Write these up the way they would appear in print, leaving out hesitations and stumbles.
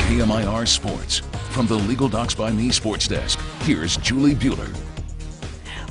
KMIR Sports. From the Legal Docs by Me Sports Desk, here's Julie Buehler.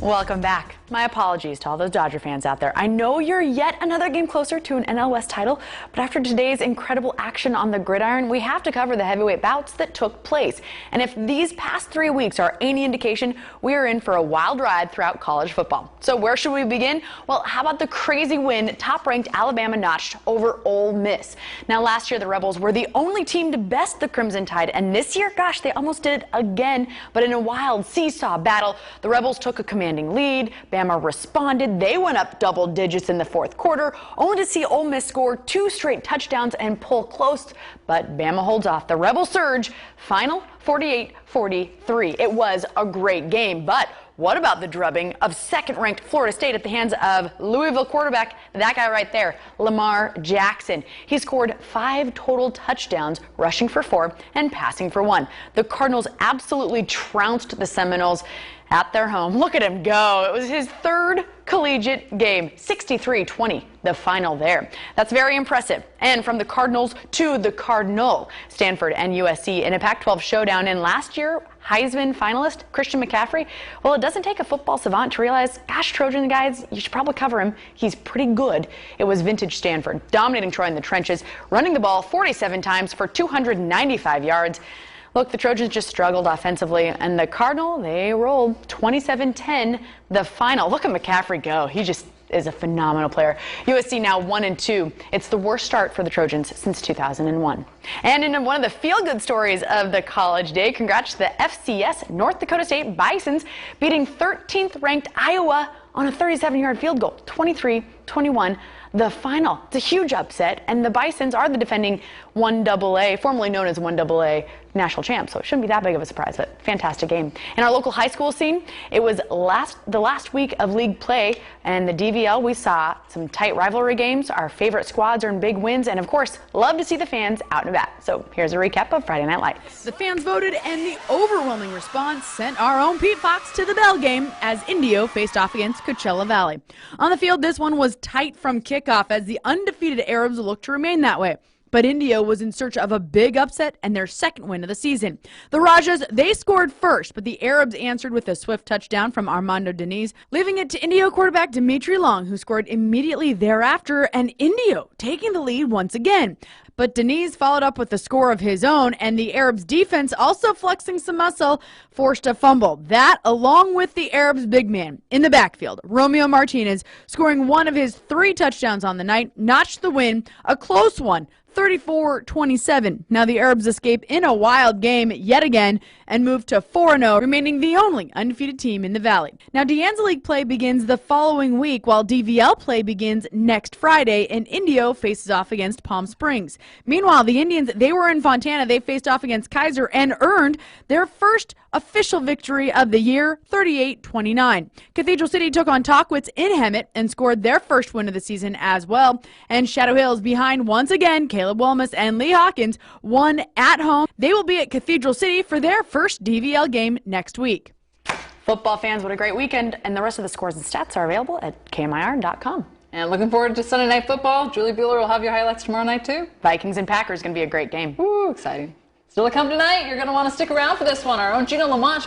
Welcome back. My apologies to all those Dodger fans out there. I know you're yet another game closer to an NL West title, but after today's incredible action on the gridiron, we have to cover the heavyweight bouts that took place. And if these past 3 weeks are any indication, we are in for a wild ride throughout college football. So where should we begin? Well, how about the crazy win top-ranked Alabama notched over Ole Miss? Now, last year the Rebels were the only team to best the Crimson Tide, and this year, gosh, they almost did it again. But in a wild seesaw battle, the Rebels took a commanding lead. Bama responded. They went up double digits in the fourth quarter, only to see Ole Miss score 2 straight touchdowns and pull close. But Bama holds off. The Rebel surge, final 48-43. It was a great game, but what about the drubbing of second-ranked Florida State at the hands of Louisville quarterback, that guy right there, Lamar Jackson? He scored 5 total touchdowns, rushing for 4 and passing for 1. The Cardinals absolutely trounced the Seminoles at their home. Look at him go. It was his 3rd collegiate game, 63-20, the final there. That's very impressive. And from the Cardinals to the Cardinal, Stanford and USC in a Pac-12 showdown. And last year, Heisman finalist Christian McCaffrey, well, it doesn't take a football savant to realize, gosh, Trojan guys, you should probably cover him. He's pretty good. It was vintage Stanford, dominating Troy in the trenches, running the ball 47 times for 295 yards. Look, the Trojans just struggled offensively, and the Cardinal, they rolled 27-10, the final. Look at McCaffrey go. He just is a phenomenal player. USC now 1-2. It's the worst start for the Trojans since 2001. And in one of the feel-good stories of the college day, congrats to the FCS North Dakota State Bisons beating 13th ranked Iowa on a 37-yard field goal, 23-21. The final. It's a huge upset, and the Bisons are the defending 1AA, formerly known as 1AA national champs, so it shouldn't be that big of a surprise, but fantastic game. In our local high school scene, it was the last week of league play, and the DVL, we saw some tight rivalry games. Our favorite squads earned big wins, and of course, love to see the fans out and about. So here's a recap of Friday Night Lights. The fans voted, and the overwhelming response sent our own Pete Fox to the bell game as Indio faced off against Coachella Valley. On the field, this one was tight from kickoff as the undefeated Arabs looked to remain that way. But Indio was in search of a big upset and their second win of the season. The Rajas, they scored first, but the Arabs answered with a swift touchdown from Armando Deniz, leaving it to Indio quarterback Dimitri Long, who scored immediately thereafter, and Indio taking the lead once again. But Deniz followed up with a score of his own, and the Arabs' defense, also flexing some muscle, forced a fumble. That, along with the Arabs' big man in the backfield, Romeo Martinez, scoring one of his 3 touchdowns on the night, notched the win, a close one, 34-27. Now the Arabs escape in a wild game yet again and move to 4-0, remaining the only undefeated team in the Valley. Now Deanza League play begins the following week, while DVL play begins next Friday, and Indio faces off against Palm Springs. Meanwhile, the Indians, they were in Fontana. They faced off against Kaiser and earned their first official victory of the year, 38-29. Cathedral City took on Tahquitz in Hemet and scored their first win of the season as well. And Shadow Hills behind once again. Caleb Wellmus and Lee Hawkins won at home. They will be at Cathedral City for their first DVL game next week. Football fans, what a great weekend, and the rest of the scores and stats are available at KMIR.com. And looking forward to Sunday Night Football. Julie Buehler will have your highlights tomorrow night, too. Vikings and Packers going to be a great game. Woo, exciting. Still to come tonight. You're going to want to stick around for this one. Our own Gina Lamont